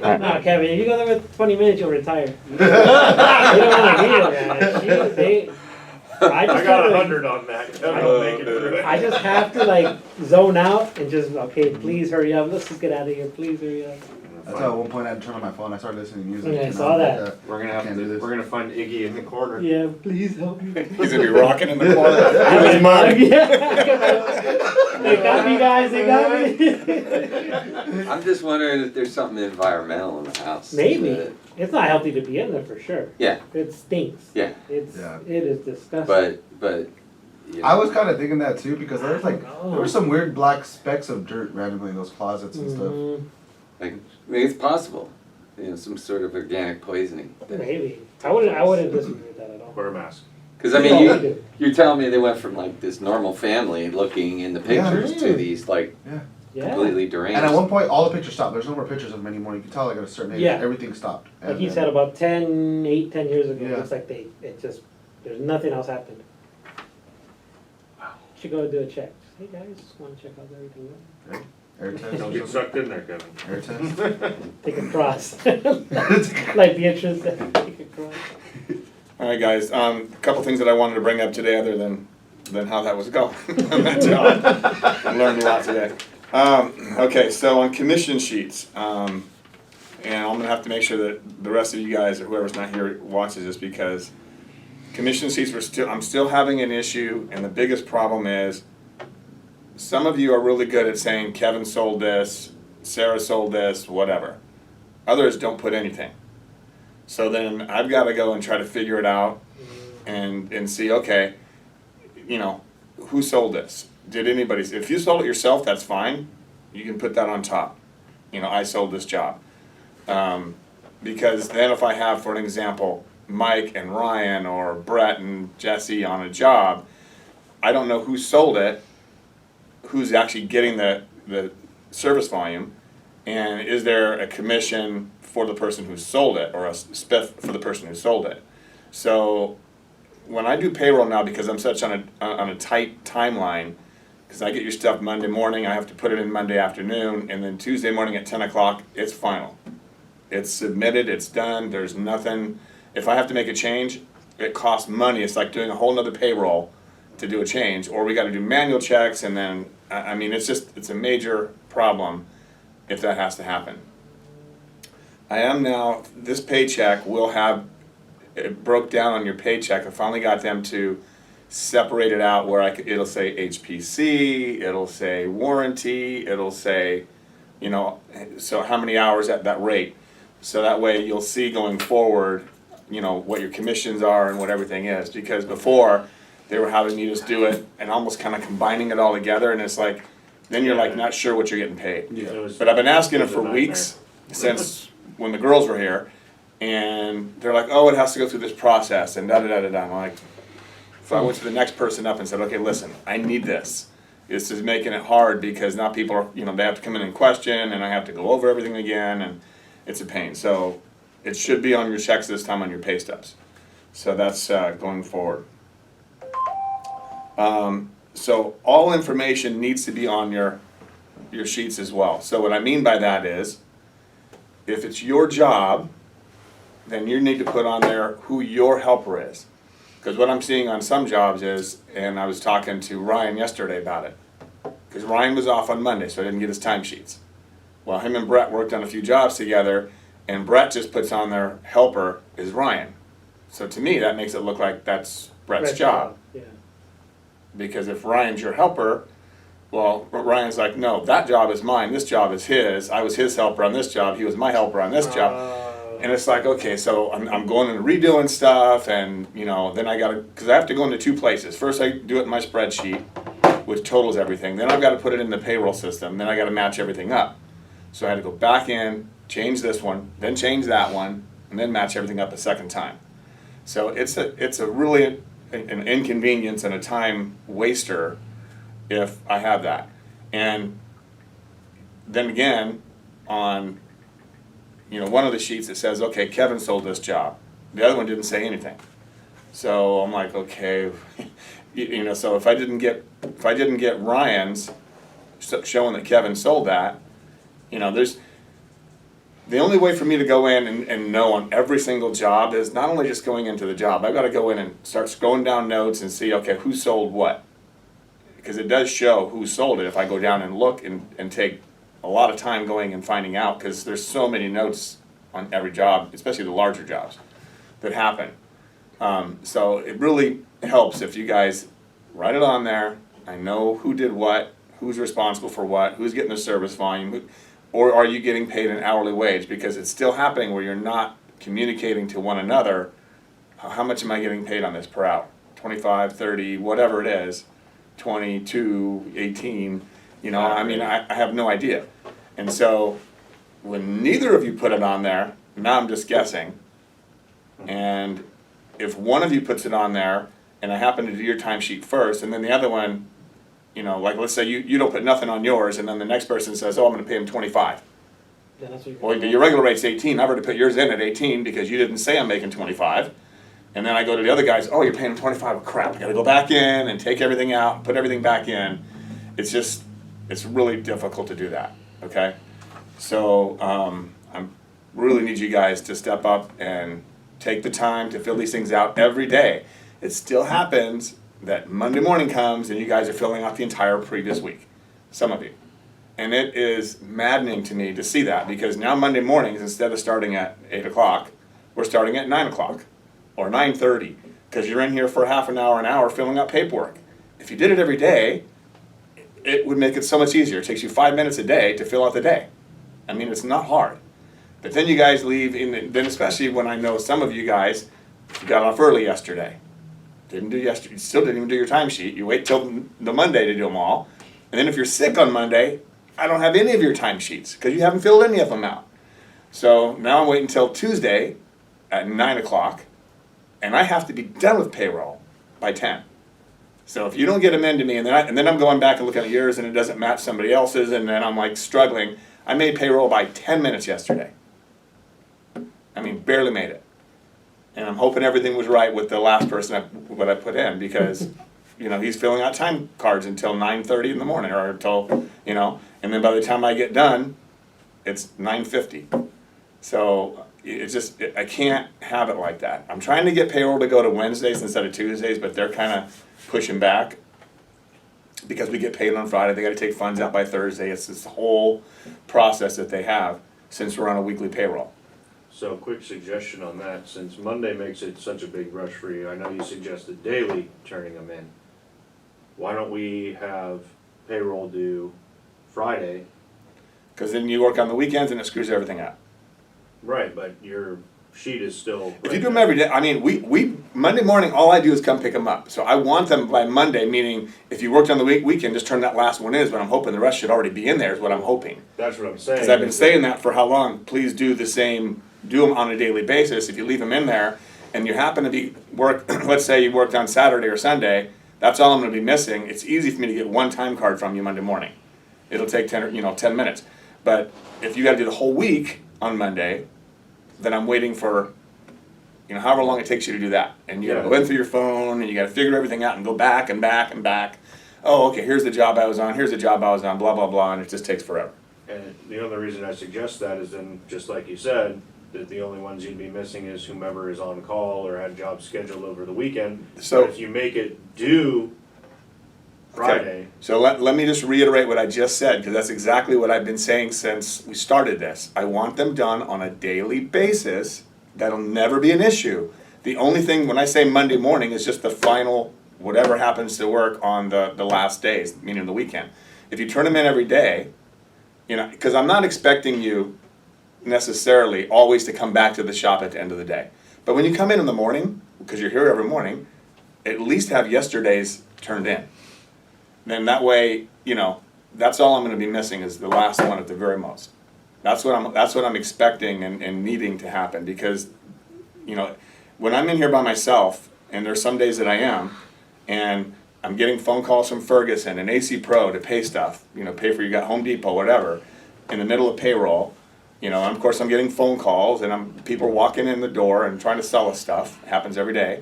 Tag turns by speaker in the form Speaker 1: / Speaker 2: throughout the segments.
Speaker 1: No, Kevin, if you go there with 20 minutes, you'll retire. You don't want to be there. I
Speaker 2: got 100 on that. Kevin will make it through it.
Speaker 1: I just have to like zone out and just, okay, please hurry up. Let's just get out of here. Please hurry up.
Speaker 3: That's why at one point I had to turn on my phone. I started listening to music.
Speaker 1: Yeah, I saw that.
Speaker 2: We're gonna find Iggy in the corner.
Speaker 1: Yeah, please help me.
Speaker 4: He's gonna be rocking in the corner. With his mug.
Speaker 1: They got me, guys. They got me.
Speaker 5: I'm just wondering if there's something environmental in the house.
Speaker 1: Maybe. It's not healthy to be in there for sure.
Speaker 5: Yeah.
Speaker 1: It stinks.
Speaker 5: Yeah.
Speaker 1: It is disgusting.
Speaker 5: But you know.
Speaker 3: I was kind of thinking that too because there was like
Speaker 1: Oh.
Speaker 3: there were some weird black specks of dirt randomly in those closets and stuff.
Speaker 5: Like, I mean, it's possible. You know, some sort of organic poisoning.
Speaker 1: Maybe. I wouldn't disagree with that at all.
Speaker 2: Wear a mask.
Speaker 5: Because I mean, you're telling me they went from like this normal family looking in the pictures to these like completely deranged.
Speaker 3: And at one point, all the pictures stopped. There's no more pictures of them anymore. You can tell like at a certain age, everything stopped.
Speaker 1: Like he said about 10 years ago,
Speaker 3: Yeah.
Speaker 1: it's like there's nothing else happened. Should go do a check. Hey guys, just want to check out everything else.
Speaker 3: Right? Air test.
Speaker 2: Don't get sucked in there, Kevin.
Speaker 3: Air test.
Speaker 1: Take a cross. Like the entrance, take a cross.
Speaker 4: All right, guys. A couple things that I wanted to bring up today, other than how that was going on that job. I learned a lot today. Okay, so on commission sheets, and I'm gonna have to make sure that the rest of you guys or whoever's not here watches this because commission sheets I'm still having an issue, and the biggest problem is some of you are really good at saying Kevin sold this, Sarah sold this, whatever. Others don't put anything. So then I've got to go and try to figure it out and see, okay, you know, who sold this? Did anybody? If you sold it yourself, that's fine. You can put that on top. You know, I sold this job. Because then if I have, for an example, Mike and Ryan or Brett and Jesse on a job, I don't know who sold it, who's actually getting the service volume, and is there a commission for the person who sold it or a spiff for the person who sold it. So when I do payroll now, because I'm such on a tight timeline, because I get your stuff Monday morning, I have to put it in Monday afternoon, and then Tuesday morning at 10 o'clock, it's final. It's submitted, it's done, there's nothing. If I have to make a change, it costs money. It's like doing a whole nother payroll to do a change, or we got to do manual checks, and then, I mean, it's a major problem if that has to happen. I am now, this paycheck will have, it broke down on your paycheck. I finally got them to separate it out where it'll say HPC, it'll say warranty, it'll say, you know, so how many hours at that rate. So that way you'll see going forward, you know, what your commissions are and what everything is. Because before, they were having me just do it and almost kind of combining it all together, and it's like, then you're like not sure what you're getting paid.
Speaker 2: Yeah.
Speaker 4: But I've been asking them for weeks since when the girls were here, and they're like, oh, it has to go through this process, and da-da-da-da-da. I'm like, so I went to the next person up and said, okay, listen, I need this. This is making it hard because now people are, you know, they have to come in and question, and I have to go over everything again, and it's a pain. So it should be on your checks this time on your pay stubs. So that's going forward. So all information needs to be on your sheets as well. So what I mean by that is, if it's your job, then you need to put on there who your helper is. Because what I'm seeing on some jobs is, and I was talking to Ryan yesterday about it, because Ryan was off on Monday, so I didn't get his timesheets. Well, him and Brett worked on a few jobs together, and Brett just puts on their helper is Ryan. So to me, that makes it look like that's Brett's job.
Speaker 1: Yeah.
Speaker 4: Because if Ryan's your helper, well, Ryan's like, no, that job is mine, this job is his. I was his helper on this job, he was my helper on this job. And it's like, okay, so I'm going and redoing stuff, and you know, then I gotta, because I have to go into two places. First I do it in my spreadsheet, which totals everything. Then I've got to put it in the payroll system. Then I got to match everything up. So I had to go back in, change this one, then change that one, and then match everything up a second time. So it's a really an inconvenience and a time waster if I have that. And then again, on one of the sheets it says, okay, Kevin sold this job. The other one didn't say anything. So I'm like, okay, so if I didn't get Ryan's showing that Kevin sold that, the only way for me to go in and know on every single job is not only just going into the job, I've got to go in and start scrolling down notes and see, okay, who sold what. Because it does show who sold it if I go down and look and take a lot of time going and finding out, because there's so many notes on every job, especially the larger jobs that happen. So it really helps if you guys write it on there. I know who did what, who's responsible for what, who's getting the service volume, or are you getting paid an hourly wage? Because it's still happening where you're not communicating to one another, how much am I getting paid on this per hour? 25, 30, whatever it is, 22, 18, you know, I mean, I have no idea. And so when neither of you put it on there, now I'm just guessing. And if one of you puts it on there, and I happen to do your timesheet first, and then the other one, you know, like let's say you don't put nothing on yours, and then the next person says, oh, I'm gonna pay him 25.
Speaker 1: Yeah, that's what
Speaker 4: Well, your regular rate's 18, I've already put yours in at 18 because you didn't say I'm making 25. And then I go to the other guys, oh, you're paying him 25, oh, crap, I gotta go back in and take everything out, and put everything back in. It's just, it's really difficult to do that, okay? So, I really need you guys to step up and take the time to fill these things out every day. It still happens that Monday morning comes and you guys are filling out the entire previous week, some of you. And it is maddening to me to see that, because now Monday mornings, instead of starting at 8 o'clock, we're starting at 9 o'clock or 9:30, because you're in here for half an hour filling out paperwork. If you did it every day, it would make it so much easier. It takes you 5 minutes a day to fill out the day. I mean, it's not hard. But then you guys leave, then especially when I know some of you guys got off early yesterday. Didn't do yesterday, still didn't even do your timesheet. You wait till the Monday to do them all. And then if you're sick on Monday, I don't have any of your timesheets because you haven't filled any of them out. So now I'm waiting until Tuesday at 9 o'clock, and I have to be done with payroll by 10. So if you don't get them into me, and then I'm going back and looking at yours and it doesn't match somebody else's, and then I'm like struggling. I made payroll by 10 minutes yesterday. I mean, barely made it. And I'm hoping everything was right with the last person what I put in, because you know, he's filling out time cards until 9:30 in the morning, or until, you know, and then by the time I get done, it's 9:50. So it's just, I can't have it like that. I'm trying to get payroll to go to Wednesdays instead of Tuesdays, but they're kind of pushing back because we get paid on Friday. They got to take funds out by Thursday. It's this whole process that they have since we're on a weekly payroll.
Speaker 2: So quick suggestion on that, since Monday makes it such a big rush for you, I know you suggested daily turning them in. Why don't we have payroll due Friday?
Speaker 4: Because then you work on the weekends and it screws everything up.
Speaker 2: Right, but your sheet is still.
Speaker 4: If you do them every day, I mean, we Monday morning, all I do is come pick them up. So I want them by Monday, meaning if you worked on the weekend, just turn that last one in is what I'm hoping. The rest should already be in there is what I'm hoping.
Speaker 2: That's what I'm saying.
Speaker 4: Because I've been saying that for how long? Please do the same, do them on a daily basis. If you leave them in there and you happen to be let's say you worked on Saturday or Sunday, that's all I'm going to be missing. It's easy for me to get one time card from you Monday morning. It'll take 10 minutes. But if you got to do the whole week on Monday, then I'm waiting for, however long it takes you to do that. And you got to go in through your phone and you got to figure everything out and go back and back and back. Oh, okay, here's the job I was on, here's the job I was on, blah, blah, blah, and it just takes forever.
Speaker 2: And the only reason I suggest that is then, just like you said, that the only ones you'd be missing is whomever is on call or had jobs scheduled over the weekend.
Speaker 4: So
Speaker 2: but if you make it due Friday.
Speaker 4: Okay. So let me just reiterate what I just said, because that's exactly what I've been saying since we started this. I want them done on a daily basis. That'll never be an issue. The only thing, when I say Monday morning, is just the final, whatever happens to work on the last days, meaning the weekend. If you turn them in every day, because I'm not expecting you necessarily always to come back to the shop at the end of the day. But when you come in the morning, because you're here every morning, at least have yesterday's turned in. Then that way, that's all I'm going to be missing is the last one at the very most. That's what I'm expecting and needing to happen, because, when I'm in here by myself, and there's some days that I am, and I'm getting phone calls from Ferguson and AC Pro to pay stuff, pay for you got Home Depot, whatever, in the middle of payroll, and of course I'm getting phone calls and people are walking in the door and trying to sell us stuff. It happens every day,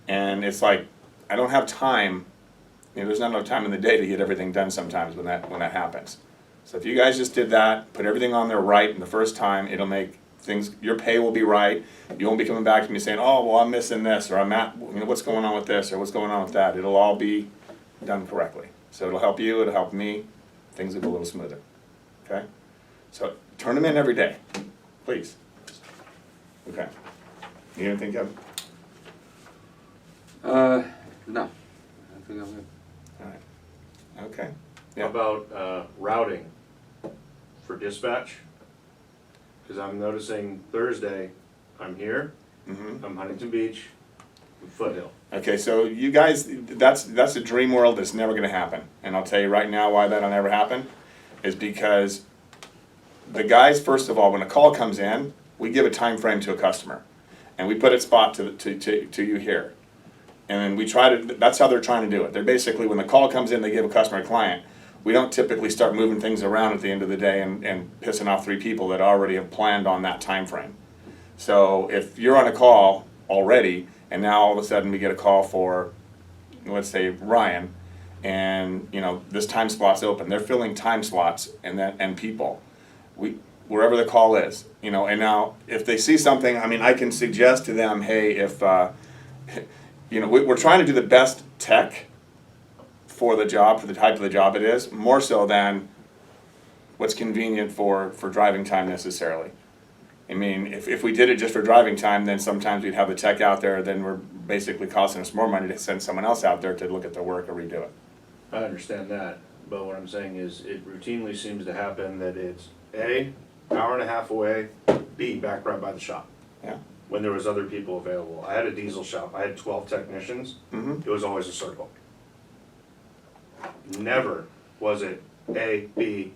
Speaker 4: and it's like I don't have time. There's not enough time in the day to get everything done sometimes when that happens. So if you guys just did that, put everything on there right in the first time, it'll make things, your pay will be right. You won't be coming back to me saying, oh, well, I'm missing this, or what's going on with this, or what's going on with that. It'll all be done correctly. So it'll help you, it'll help me, things will go a little smoother, okay? So turn them in every day, please. Okay. You got anything, Kevin?
Speaker 5: No. I think I'm good.
Speaker 4: All right. Okay. Yeah.
Speaker 2: How about routing for dispatch? Because I'm noticing Thursday, I'm here,
Speaker 4: Mm-hmm.
Speaker 2: I'm Huntington Beach, I'm Foothill.
Speaker 4: Okay, so you guys, that's a dream world that's never gonna happen. And I'll tell you right now why that'll never happen, is because the guys, first of all, when a call comes in, we give a time frame to a customer. And we put a spot to you here. And then we try to, that's how they're trying to do it. They're basically, when the call comes in, they give a customer a client. We don't typically start moving things around at the end of the day and pissing off 3 people that already have planned on that time frame. So if you're on a call already, and now all of a sudden we get a call for, let's say, Ryan, and this time slot's open, they're filling time slots and people. Wherever the call is, and now if they see something, I mean, I can suggest to them, hey, if we're trying to do the best tech for the job, for the type of the job it is, more so than what's convenient for driving time necessarily. I mean, if we did it just for driving time, then sometimes we'd have the tech out there, then we're basically costing us more money to send someone else out there to look at the work or redo it.
Speaker 2: I understand that, but what I'm saying is it routinely seems to happen that it's A, hour and a half away, B, back right by the shop.
Speaker 4: Yeah.
Speaker 2: When there was other people available. I had a diesel shop, I had 12 technicians,
Speaker 4: Mm-hmm.
Speaker 2: it was always a circle. Never was it A, B,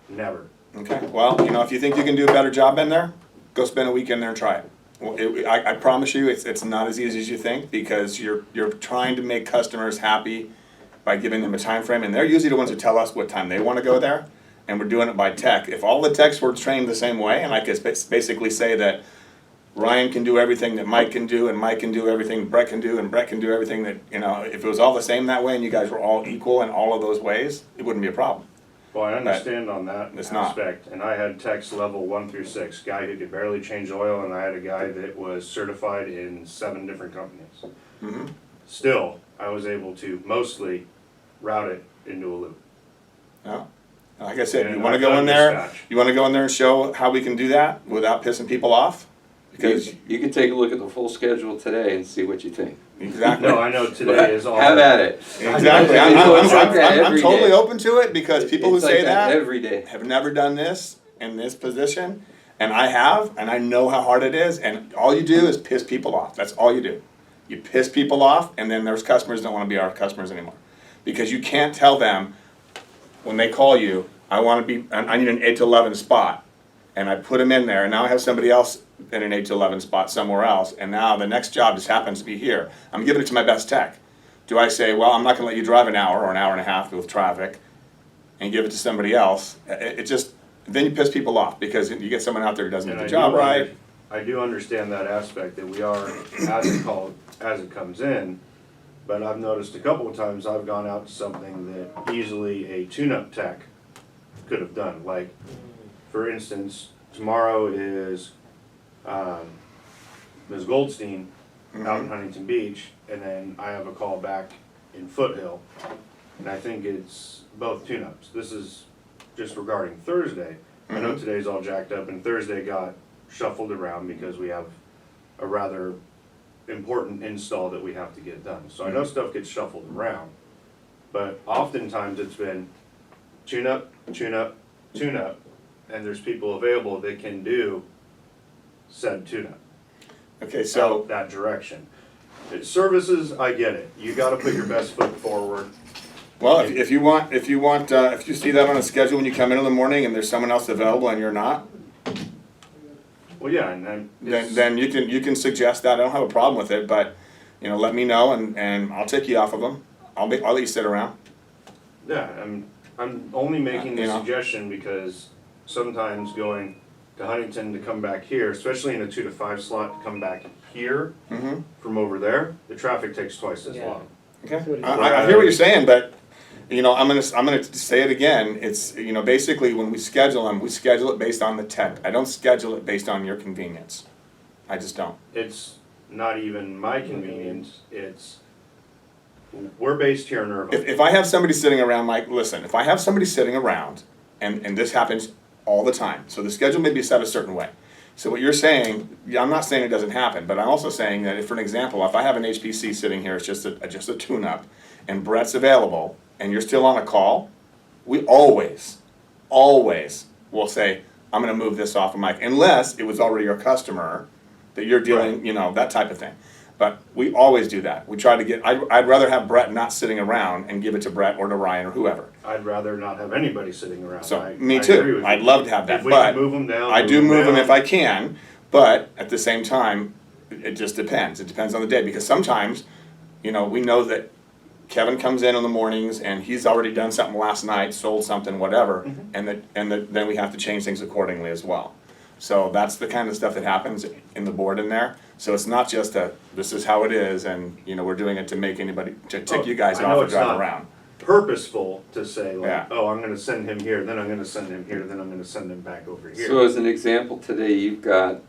Speaker 2: never.
Speaker 4: Okay, well, if you think you can do a better job in there, go spend a week in there and try it. Well, I promise you, it's not as easy as you think, because you're trying to make customers happy by giving them a time frame, and they're usually the ones who tell us what time they want to go there, and we're doing it by tech. If all the techs were trained the same way, and I could basically say that Ryan can do everything that Mike can do, and Mike can do everything Brett can do, and Brett can do everything that, if it was all the same that way and you guys were all equal in all of those ways, it wouldn't be a problem.
Speaker 2: Well, I understand on that
Speaker 4: it's not.
Speaker 2: aspect, and I had techs level 1 through 6, guy who could barely change oil, and I had a guy that was certified in 7 different companies.
Speaker 4: Mm-hmm.
Speaker 2: Still, I was able to mostly route it into a loop.
Speaker 4: Yeah. Like I said,
Speaker 2: And
Speaker 4: you want to
Speaker 2: I've
Speaker 4: go
Speaker 2: done
Speaker 4: in there.
Speaker 2: dispatch.
Speaker 4: You want to go in there and show how we can do that without pissing people off, because
Speaker 5: You can take a look at the full schedule today and see what you think.
Speaker 4: exactly.
Speaker 2: No, I know today is all.
Speaker 5: Have at it.
Speaker 4: Exactly.
Speaker 5: It's like that
Speaker 4: I'm
Speaker 5: every
Speaker 4: totally
Speaker 5: day.
Speaker 4: open to it, because people who
Speaker 5: It's
Speaker 4: say
Speaker 5: like
Speaker 4: that
Speaker 5: every day.
Speaker 4: have never done this in this position, and I have, and I know how hard it is, and all you do is piss people off. That's all you do. You piss people off, and then there's customers that don't want to be our customers anymore. Because you can't tell them, when they call you, I need an 8 to 11 spot, and I put them in there, and now I have somebody else in an 8 to 11 spot somewhere else, and now the next job just happens to be here. I'm giving it to my best tech. Do I say, well, I'm not gonna let you drive an hour or an hour and a half with traffic and give it to somebody else? It just, then you piss people off, because you get someone out there who doesn't do
Speaker 2: And
Speaker 4: the job right.
Speaker 2: I do understand that aspect, that we are, as it comes in, but I've noticed a couple of times I've gone out to something that easily a tune-up tech could have done. Like, for instance, tomorrow is Ms. Goldstein out in Huntington Beach, and then I have a call back in Foothill, and I think it's both tune-ups. This is just regarding Thursday. I know today's all jacked up, and Thursday got shuffled around because we have a rather important install that we have to get done. So I know stuff gets shuffled around, but oftentimes it's been tune-up, tune-up, tune-up, and there's people available that can do said tune-up.
Speaker 4: Okay, so,
Speaker 2: Out that direction. Services, I get it. You gotta put your best foot forward.
Speaker 4: well, if you see that on a schedule when you come in the morning and there's someone else available and you're not,
Speaker 2: Well, yeah, and then.
Speaker 4: then you can suggest that. I don't have a problem with it, but, let me know, and I'll take you off of them. I'll let you sit around.
Speaker 2: Yeah, I'm only making the
Speaker 4: You know.
Speaker 2: suggestion because sometimes going to Huntington to come back here, especially in a 2 to 5 slot, to come back here
Speaker 4: Mm-hmm.
Speaker 2: from over there, the traffic takes twice as
Speaker 1: Yeah.
Speaker 2: long.
Speaker 4: Okay,
Speaker 1: That's what it is.
Speaker 4: I hear what you're saying, but you know, I'm gonna say it again, it's, you know, basically when we schedule them, we schedule it based on the tech. I don't schedule it based on your convenience. I just don't.
Speaker 2: It's not even my convenience, it's, we're based here in Irvine.
Speaker 4: If I have somebody sitting around, Mike, listen, if I have somebody sitting around, and this happens all the time, so the schedule may be set a certain way. So what you're saying, yeah, I'm not saying it doesn't happen, but I'm also saying that if, for an example, if I have an HPC sitting here, it's just a tune-up, and Brett's available, and you're still on a call, we always will say, I'm gonna move this off of Mike, unless it was already your customer that you're dealing, you know, that type of thing. But we always do that. We try to get, I'd rather have Brett not sitting around and give it to Brett or to Ryan or whoever.
Speaker 2: I'd rather not have anybody sitting around.
Speaker 4: So,
Speaker 2: I
Speaker 4: me
Speaker 2: agree
Speaker 4: too,
Speaker 2: with
Speaker 4: I'd
Speaker 2: you.
Speaker 4: love to have that,
Speaker 2: If we
Speaker 4: but
Speaker 2: can move them down.
Speaker 4: I do move them
Speaker 2: down.
Speaker 4: if I can, but at the same time, it just depends. It depends on the day, because sometimes, you know, we know that Kevin comes in the mornings and he's already done something last night, sold something, whatever, then we have to change things accordingly as well. So that's the kind of stuff that happens in the board in there. So it's not just this is how it is, and, you know, we're doing it to make anybody, to tick you guys
Speaker 2: I know
Speaker 4: off and
Speaker 2: it's
Speaker 4: drive
Speaker 2: not
Speaker 4: around.
Speaker 2: Purposeful to say like,
Speaker 4: Yeah.
Speaker 2: oh, I'm gonna send him here, then I'm gonna send him here, then I'm gonna send him back over here.
Speaker 5: So as an example, today you've got,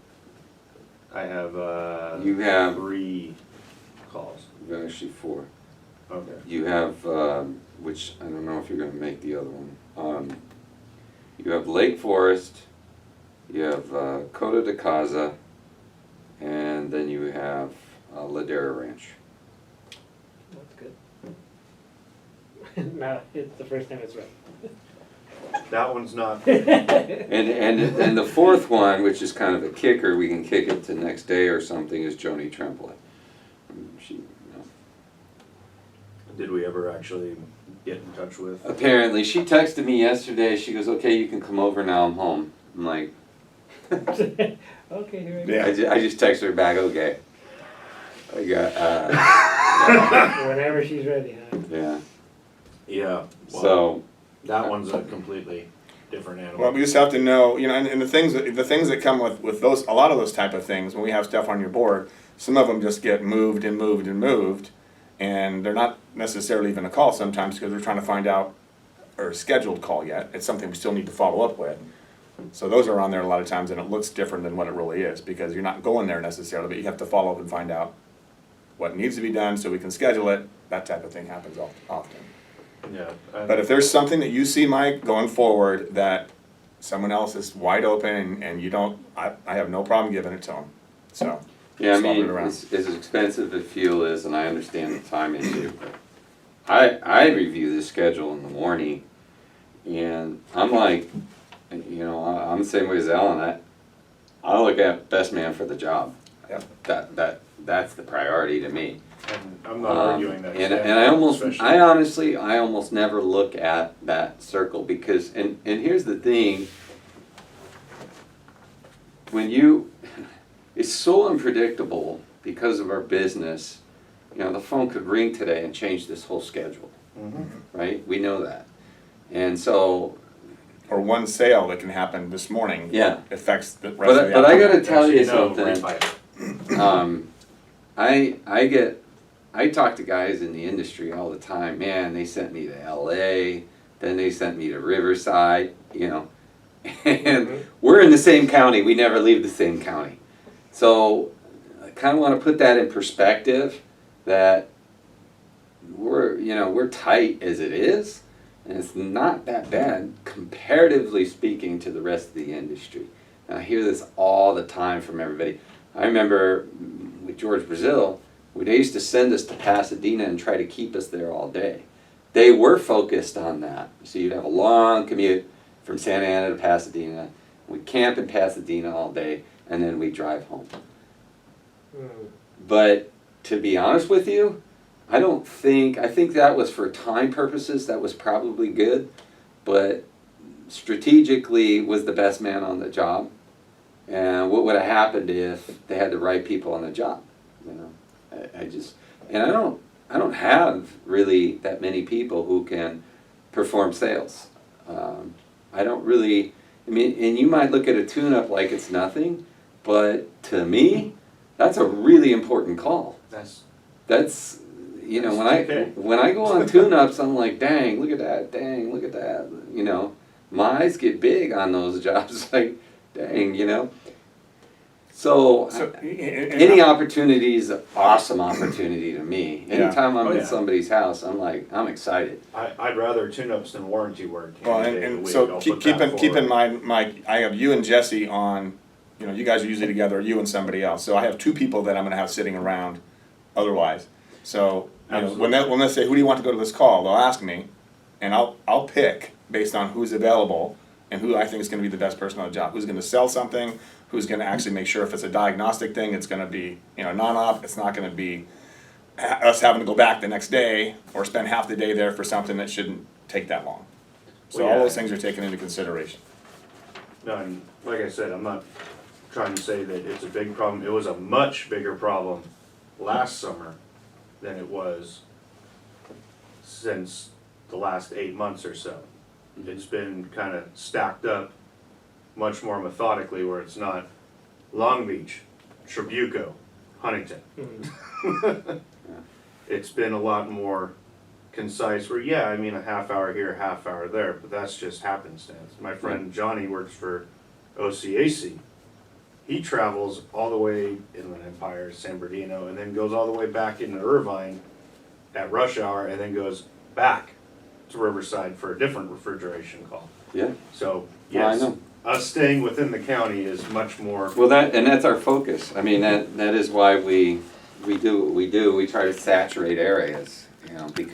Speaker 2: I have,
Speaker 5: you have,
Speaker 2: 3 calls.
Speaker 5: actually 4.
Speaker 2: Okay.
Speaker 5: You have, which I don't know if you're gonna make the other one. You have Lake Forest, you have Coto de Caza, and then you have Ladera Ranch.
Speaker 1: That's good. No, it's the first time it's right.
Speaker 2: That one's not,
Speaker 5: And the fourth one, which is kind of a kicker, we can kick it to next day or something, is Joni Tremblay. She,
Speaker 2: did we ever actually get in touch with?
Speaker 5: apparently, she texted me yesterday. She goes, "Okay, you can come over now. I'm home." I'm like,
Speaker 1: Okay, here I go.
Speaker 4: Yeah.
Speaker 5: I just texted her back. Okay. I got
Speaker 1: Whenever she's ready, huh?
Speaker 5: yeah.
Speaker 2: Yeah. Well,
Speaker 5: So
Speaker 2: that one's a completely different animal.
Speaker 4: Well, we just have to know, you know, and the things that come with those, a lot of those type of things, when we have stuff on your board, some of them just get moved and moved and moved, and they're not necessarily even a call sometimes, because we're trying to find out, or a scheduled call yet, it's something we still need to follow up with. So those are on there a lot of times, and it looks different than what it really is, because you're not going there necessarily, but you have to follow up and find out what needs to be done so we can schedule it. That type of thing happens often.
Speaker 2: Yeah.
Speaker 4: But if there's something that you see, Mike, going forward, that someone else is wide open and you don't, I have no problem giving it to them, so.
Speaker 5: yeah, I
Speaker 4: swap it
Speaker 5: mean,
Speaker 4: around.
Speaker 5: as expensive as fuel is, and I understand the time issue. I review the schedule in the morning, and I'm like, you know, I'm the same way as Ellen. I look at best man for the job.
Speaker 4: Yep.
Speaker 5: That's the priority to me.
Speaker 2: And I'm not arguing that.
Speaker 5: And
Speaker 2: especially-
Speaker 5: I honestly almost never look at that circle, because and here's the thing, when it's so unpredictable because of our business. You know, the phone could ring today and change this whole schedule, right? We know that, and so.
Speaker 4: Or one sale that can happen this morning.
Speaker 5: Yeah.
Speaker 4: Affects the rest of the.
Speaker 5: But I gotta
Speaker 4: afternoon.
Speaker 5: tell you
Speaker 2: Actually, no,
Speaker 5: something. I talk to guys in the industry all the time. Man, they sent me to LA, then they sent me to Riverside, you know. And we're in the same county, we never leave the same county. So I kinda wanna put that in perspective, that we're tight as it is, and it's not that bad comparatively speaking to the rest of the industry. And I hear this all the time from everybody. I remember with George Brazil, they used to send us to Pasadena and try to keep us there all day. They were focused on that. So you'd have a long commute from Santa Ana to Pasadena. We'd camp in Pasadena all day, and then we'd drive home. But to be honest with you, I think that was for time purposes, that was probably good, but strategically was the best man on the job. And what would have happened if they had the right people on the job, you know? I don't have really that many people who can perform sales. I don't really, I mean, and you might look at a tune-up like it's nothing, but to me, that's a really important call. That's, you know,
Speaker 2: That's okay.
Speaker 5: when I go on tune-ups, I'm like, dang, look at that, dang, look at that, you know. My eyes get big on those jobs, like, dang, you know. So, any opportunity is an awesome opportunity to me.
Speaker 4: Yeah.
Speaker 5: Anytime I'm
Speaker 2: Oh,
Speaker 5: in
Speaker 2: yeah.
Speaker 5: somebody's house, I'm like, I'm excited.
Speaker 2: I'd rather tune-ups than warranty work.
Speaker 4: Well,
Speaker 2: any day of the
Speaker 4: and
Speaker 2: week.
Speaker 4: so
Speaker 2: I'll
Speaker 4: keep,
Speaker 2: put
Speaker 4: keep
Speaker 2: that
Speaker 4: in, keep in
Speaker 2: forward.
Speaker 4: mind, Mike, I have you and Jesse on, you know, you guys are usually together, you and somebody else. So I have two people that I'm gonna have sitting around otherwise. So, you know, when they say, who do you want to go to this call, they'll ask me, and I'll pick based on who's available and who I think is gonna be the best person on the job. Who's gonna sell something, who's gonna actually make sure if it's a diagnostic thing, it's gonna be, you know, non-op, it's not gonna be us having to go back the next day or spend half the day there for something that shouldn't take that long. So
Speaker 2: Well,
Speaker 4: all
Speaker 2: yeah.
Speaker 4: those things are taken into consideration.
Speaker 2: No, and like I said, I'm not trying to say that it's a big problem. It was a much bigger problem last summer than it was since the last 8 months or so. It's been kind of stacked up much more methodically, where it's not Long Beach, Tribuco, Huntington. It's been a lot more concise, where, yeah, I mean, a half hour here, a half hour there, but that's just happenstance. My friend Johnny works for OCAC. He travels all the way Inland Empire, San Bernardino, and then goes all the way back into Irvine at rush hour, and then goes back to Riverside for a different refrigeration call.
Speaker 5: Yeah.
Speaker 2: So,
Speaker 5: Oh, I
Speaker 2: yes,
Speaker 5: know.
Speaker 2: us staying within the county is much more.
Speaker 5: Well, that's our focus. I mean, that is why we do what we do. We try to saturate areas, you know, because